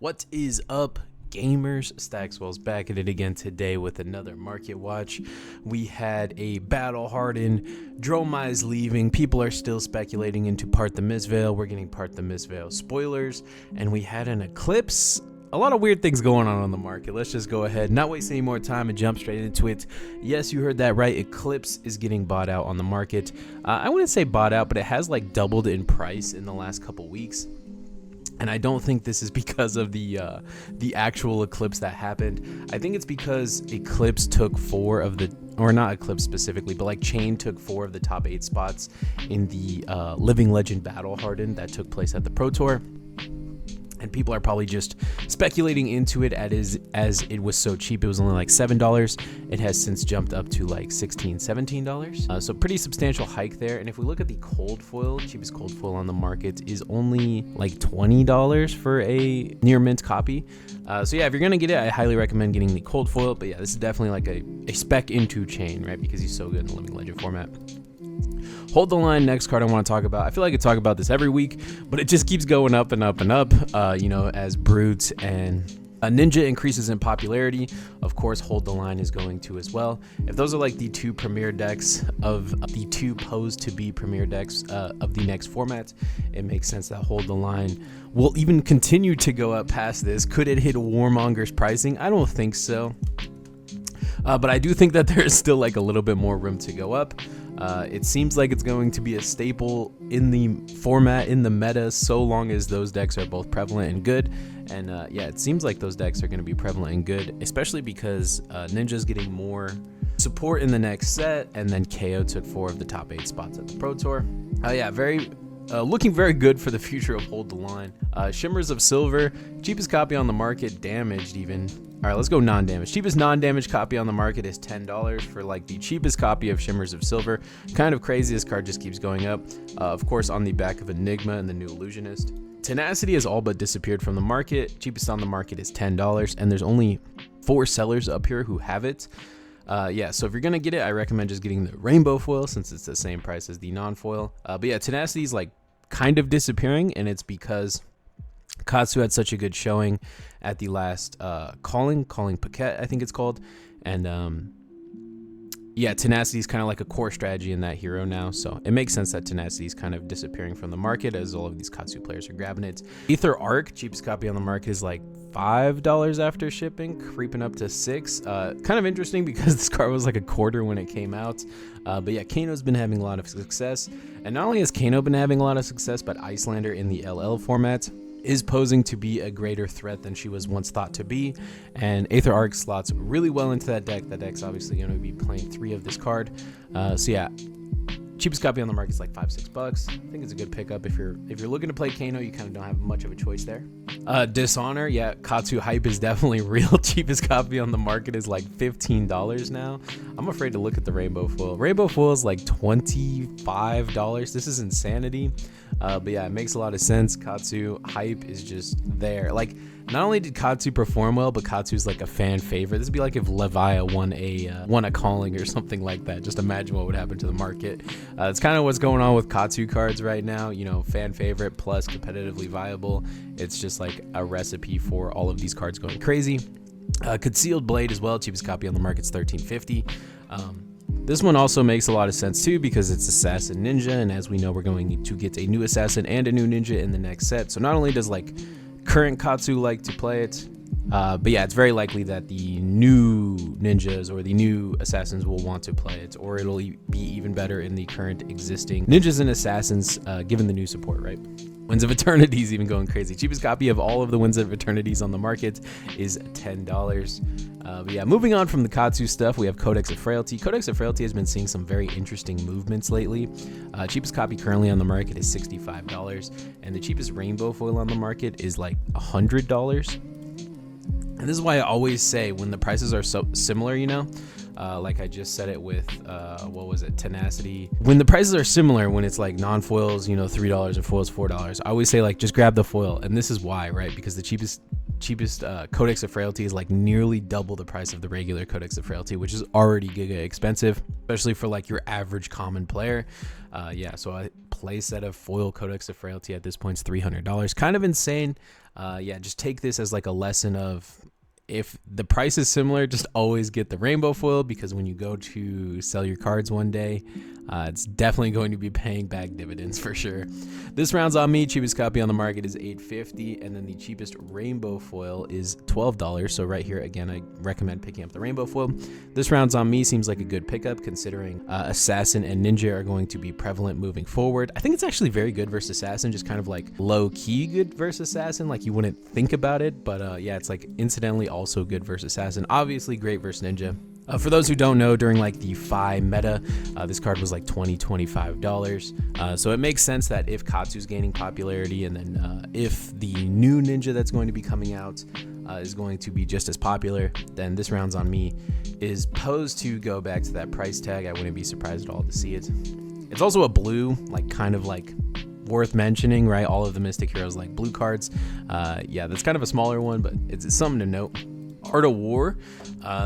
What is up, gamers? Staxwell's back at it again today with another market watch. We had a battle hardened, Dromai's leaving, people are still speculating into Part the Mistveil, we're getting Part the Mistveil spoilers, and we had an eclipse. A lot of weird things going on the market. Let's just go ahead, not waste any more time, and jump straight into it. Yes, you heard that right. Eclipse is getting bought out on the market. I wouldn't say bought out, but it has like doubled in price in the last couple weeks. And I don't think this is because of the actual eclipse that happened. I think it's because Eclipse took four of the, or not Eclipse specifically, but like Chain took 4 of the top 8 spots in the Living Legend Battle Hardened that took place at the Pro Tour. And people are probably just speculating into it as it was so cheap. It was only like $7. It has since jumped up to like $16, $17. So pretty substantial hike there. And if we look at the cold foil, cheapest cold foil on the market is only like $20 for a near mint copy. So yeah, if you're gonna get it, I highly recommend getting the cold foil. But yeah, this is definitely like a spec into Chain, right? Because he's so good in the Living Legend format. Hold the Line, next card I want to talk about. I feel like I talk about this every week, but it just keeps going up and up and up, as Brute and Ninja increases in popularity. Of course, Hold the Line is going to as well. If those are like the 2 premier decks of the 2 posed to be premier decks of the next format, it makes sense that Hold the Line will even continue to go up past this. Could it hit Warmonger's pricing? I don't think so. But I do think that there is still like a little bit more room to go up. It seems like it's going to be a staple in the format, in the meta, so long as those decks are both prevalent and good. And yeah, it seems like those decks are going to be prevalent and good, especially because Ninja's getting more support in the next set, and then KO took 4 of the top 8 spots at the Pro Tour. Yeah, looking very good for the future of Hold the Line. Shimmers of Silver, cheapest copy on the market, damaged even. All right, let's go non-damaged. Cheapest non-damaged copy on the market is $10 for like the cheapest copy of Shimmers of Silver. Kind of crazy, this card just keeps going up. Of course, on the back of Enigma and the new Illusionist. Tenacity has all but disappeared from the market. Cheapest on the market is $10, and there's only 4 sellers up here who have it. Yeah, so if you're gonna get it, I recommend just getting the rainbow foil since it's the same price as the non-foil. But yeah, Tenacity is like kind of disappearing, and it's because Katsu had such a good showing at the last calling Paquette, I think it's called, and yeah, Tenacity is kind of like a core strategy in that hero now, so it makes sense that Tenacity is kind of disappearing from the market as all of these Katsu players are grabbing it. Aether Arc, cheapest copy on the market, is like $5 after shipping, creeping up to $6. Kind of interesting because this card was like a quarter when it came out. But yeah, Kano's been having a lot of success, and not only has Kano been having a lot of success, but Icelander in the LL format is posing to be a greater threat than she was once thought to be, and Aether Arc slots really well into that deck. That deck's obviously going to be playing 3 of this card. So yeah, cheapest copy on the market is like $5-6. I think it's a good pickup if you're looking to play Kano. You kind of don't have much of a choice there. Dishonor, yeah, Katsu hype is definitely real. Cheapest copy on the market is like $15 now. I'm afraid to look at the rainbow foil. Rainbow foil is like $25. This is insanity. But yeah, it makes a lot of sense. Katsu hype is just there. Like, not only did Katsu perform well, but Katsu's like a fan favorite. This would be like if Leviah won a calling or something like that. Just imagine what would happen to the market. It's kind of what's going on with Katsu cards right now. You know, fan favorite plus competitively viable. It's just like a recipe for all of these cards going crazy. Concealed Blade as well. Cheapest copy on the market is $13.50. This one also makes a lot of sense too because it's Assassin Ninja, and as we know, we're going to get a new Assassin and a new Ninja in the next set. So not only does like current Katsu like to play it, but yeah, it's very likely that the new Ninjas or the new Assassins will want to play it, or it'll be even better in the current existing Ninjas and Assassins given the new support, right? Winds of Eternity is even going crazy. Cheapest copy of all of the Winds of Eternities on the market is $10. But yeah, moving on from the Katsu stuff, we have Codex of Frailty. Codex of Frailty has been seeing some very interesting movements lately. Cheapest copy currently on the market is $65, and the cheapest rainbow foil on the market is like $100. And this is why I always say when the prices are so similar, like I just said it with, Tenacity. When the prices are similar, when it's like non-foils, $3 and foils $4, I always say like just grab the foil. And this is why, right? Because the cheapest Codex of Frailty is like nearly double the price of the regular Codex of Frailty, which is already giga expensive, especially for like your average common player. Yeah, so playset of foil Codex of Frailty at this point is $300. Kind of insane. Yeah, just take this as like a lesson of, if the price is similar, just always get the rainbow foil, because when you go to sell your cards one day, it's definitely going to be paying back dividends for sure. This round's on me. Cheapest copy on the market is $8.50, and then the cheapest rainbow foil is $12. So right here, again, I recommend picking up the rainbow foil. This round's on me seems like a good pickup, considering Assassin and Ninja are going to be prevalent moving forward. I think it's actually very good versus Assassin, just kind of like low-key good versus Assassin, like you wouldn't think about it, but yeah, it's like incidentally also good versus Assassin. Obviously great versus Ninja. For those who don't know, during like the Phi meta, this card was like $25. So it makes sense that if Katsu's gaining popularity, and then if the new Ninja that's going to be coming out is going to be just as popular, then this round's on me is posed to go back to that price tag. I wouldn't be surprised at all to see it. It's also a blue, like kind of like worth mentioning, right? All of the Mystic Heroes like blue cards. Yeah, that's kind of a smaller one, but it's something to note. Art of War.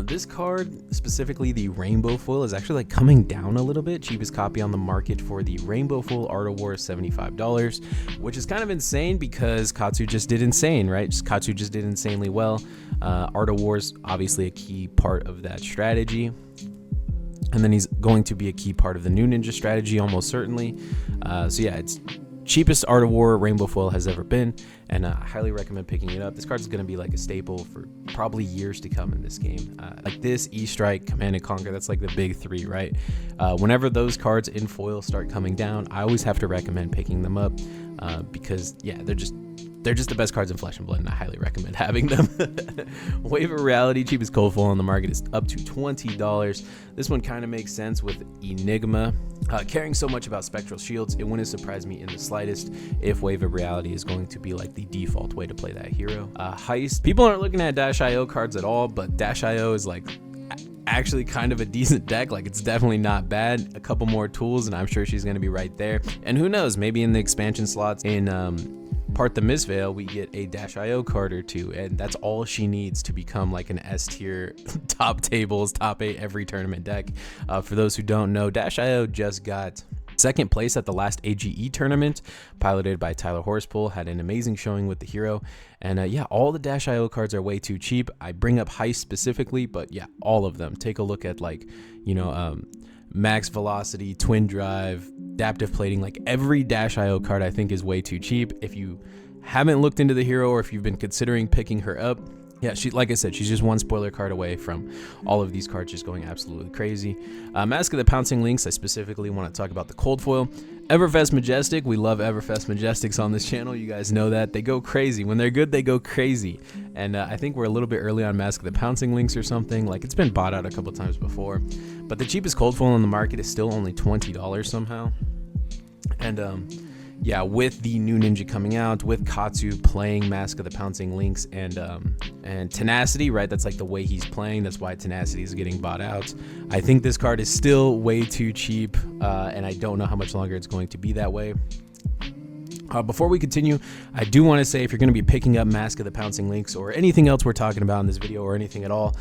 This card, specifically the rainbow foil, is actually like coming down a little bit. Cheapest copy on the market for the rainbow foil Art of War is $75, which is kind of insane because Katsu just did insane, right? Katsu just did insanely well. Art of War is obviously a key part of that strategy. And then he's going to be a key part of the new Ninja strategy, almost certainly. So yeah, it's cheapest Art of War rainbow foil has ever been, and I highly recommend picking it up. This card is going to be like a staple for probably years to come in this game. Like this, E-Strike, Command and Conquer, that's like the big three, right? Whenever those cards in foil start coming down, I always have to recommend picking them up because yeah, they're just the best cards in Flesh and Blood, and I highly recommend having them. Wave of Reality, cheapest cold foil on the market, is up to $20. This one kind of makes sense with Enigma. Caring so much about Spectral Shields, it wouldn't surprise me in the slightest if Wave of Reality is going to be like the default way to play that hero. Heist, people aren't looking at Dash.io cards at all, but Dash.io is like actually kind of a decent deck. Like, it's definitely not bad. A couple more tools and I'm sure she's going to be right there. And who knows, maybe in the expansion slots in Part the Mistveil, we get a Dash.io card or two, and that's all she needs to become like an S tier top tables, top 8 every tournament deck. For those who don't know, Dash.io just got second place at the last AGE tournament, piloted by Tyler Horspool, had an amazing showing with the hero. And yeah, all the Dash.io cards are way too cheap. I bring up Heist specifically, but yeah, all of them. Take a look at like, you know, Max Velocity, Twin Drive, Adaptive Plating, like every Dash.io card I think is way too cheap. If you haven't looked into the hero, or if you've been considering picking her up, yeah, she, like I said, she's just one spoiler card away from all of these cards just going absolutely crazy. Mask of the Pouncing Links, I specifically want to talk about the cold foil. Everfest Majestic, we love Everfest Majestics on this channel. You guys know that. They go crazy. When they're good, they go crazy. And I think we're a little bit early on Mask of the Pouncing Links or something. Like, it's been bought out a couple times before. But the cheapest cold foil on the market is still only $20 somehow. And yeah, with the new Ninja coming out, with Katsu playing Mask of the Pouncing Links and Tenacity, right? That's like the way he's playing. That's why Tenacity is getting bought out. I think this card is still way too cheap, and I don't know how much longer it's going to be that way. Before we continue, I do want to say, if you're going to be picking up Mask of the Pouncing Links or anything else we're talking about in this video, or anything at all,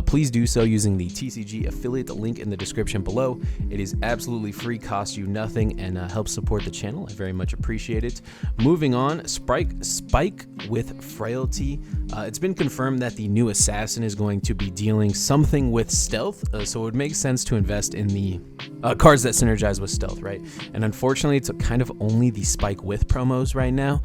please do so using the TCG affiliate link in the description below. It is absolutely free, costs you nothing, and helps support the channel. I very much appreciate it. Moving on, Spike with Frailty. It's been confirmed that the new Assassin is going to be dealing something with Stealth, so it would make sense to invest in the cards that synergize with Stealth, right? And unfortunately, it's kind of only the Spike with promos right now.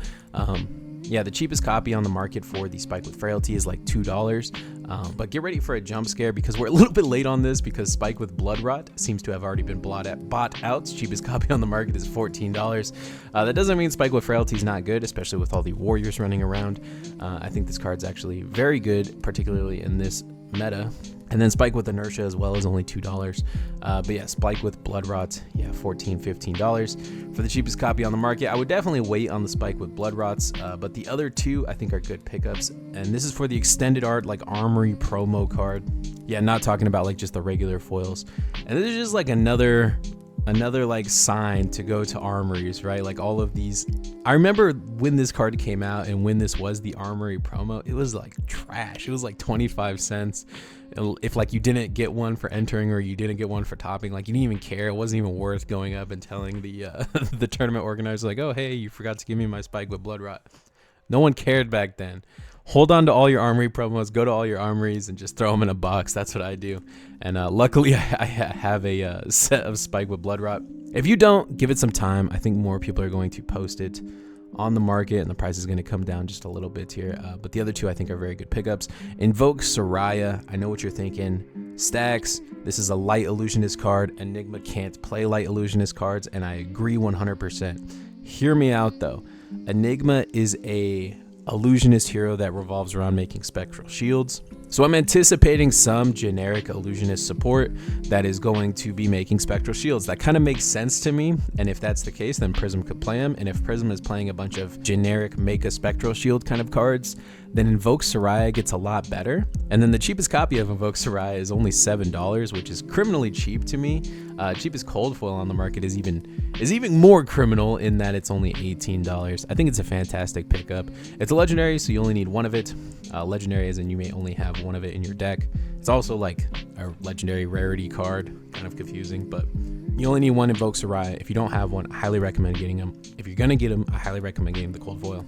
Yeah, the cheapest copy on the market for the Spike with Frailty is like $2, but get ready for a jump scare because we're a little bit late on this, because Spike with Blood Rot seems to have already been bought out. Cheapest copy on the market is $14. That doesn't mean Spike with Frailty is not good, especially with all the warriors running around. I think this card's actually very good, particularly in this meta. And then Spike with Inertia as well is only $2. But yeah, Spike with Blood Rot, yeah, $14, $15 for the cheapest copy on the market. I would definitely wait on the Spike with Blood Rots, but the other two I think are good pickups. And this is for the extended art, like Armory promo card. Yeah, not talking about like just the regular foils. And this is just like another another like sign to go to armories, right? Like all of these. I remember when this card came out and when this was the Armory promo, it was like trash. It was like 25 cents. If like you didn't get one for entering or you didn't get one for topping, like you didn't even care. It wasn't even worth going up and telling the the tournament organizer like, oh hey, you forgot to give me my spike with blood rot. No one cared back then. Hold on to all your Armory promos, go to all your armories and just throw them in a box. That's what I do. And luckily I have a set of spike with blood rot. If you don't, give it some time. I think more people are going to post it on the market and the price is going to come down just a little bit here. But the other two I think are very good pickups. Invoke Soraya. I know what you're thinking. Stax, this is a light illusionist card. Enigma can't play light illusionist cards, and I agree 100%. Hear me out though. Enigma is a illusionist hero that revolves around making spectral shields. So I'm anticipating some generic illusionist support that is going to be making spectral shields. That kind of makes sense to me. And if that's the case, then Prism could play them. And if Prism is playing a bunch of generic make a spectral shield kind of cards, then Invoke Soraya gets a lot better. And then the cheapest copy of Invoke Soraya is only $7, which is criminally cheap to me. Cheapest cold foil on the market is even more criminal in that it's only $18. I think it's a fantastic pickup. It's a legendary, so you only need one of it. Legendary as in you may only have one of it in your deck. It's also like a legendary rarity card, kind of confusing, but you only need one Invoke Soraya. If you don't have one, I highly recommend getting them. If you're gonna get them, I highly recommend getting the cold foil.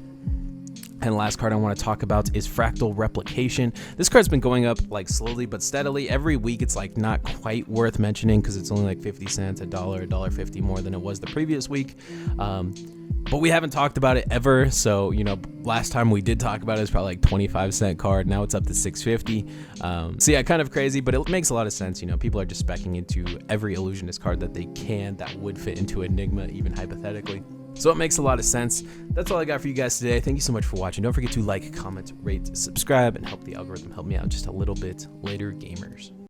And the last card I want to talk about is Fractal Replication. This card's been going up like slowly but steadily. Every week it's like not quite worth mentioning because it's only like 50 cents, $1, $1.50 more than it was the previous week. But we haven't talked about it ever. So, you know, last time we did talk about it, it's probably like 25-cent card. Now it's up to $6.50. So yeah, kind of crazy, but it makes a lot of sense. You know, people are just speccing into every illusionist card that they can that would fit into Enigma, even hypothetically. So it makes a lot of sense. That's all I got for you guys today. Thank you so much for watching. Don't forget to like, comment, rate, subscribe, and help the algorithm help me out just a little bit later, gamers.